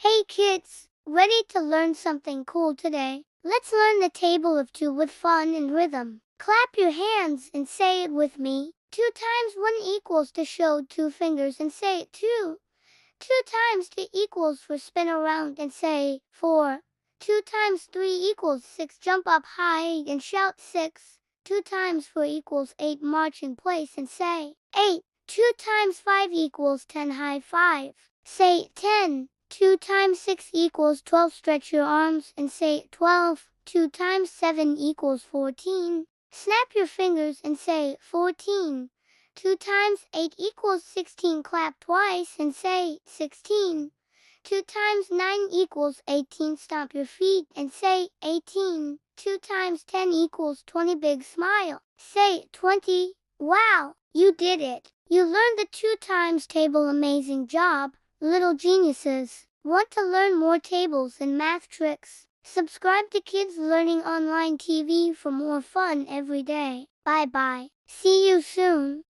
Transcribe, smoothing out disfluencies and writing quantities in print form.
Hey kids, ready to learn something cool today? Let's learn the table of 2 with fun and rhythm. Clap your hands and say it with me. 2 times 1 equals to show 2 fingers and say 2. 2 times 2 equals 4, spin around and say 4. 2 times 3 equals 6, jump up high and shout 6. 2 times 4 equals 8, march in place and say 8. 2 times 5 equals 10, high five. Say 10. 2 times 6 equals 12, stretch your arms and say 12. 2 times 7 equals 14. Snap your fingers and say 14. 2 times 8 equals 16, clap twice and say 16. 2 times 9 equals 18, stomp your feet and say 18. 2 times 10 equals 20, big smile, say 20. Wow, you did it! You learned the 2 times table, amazing job, little geniuses. Want to learn more tables and math tricks? Subscribe to Kids Learning Online TV for more fun every day. Bye bye. See you soon.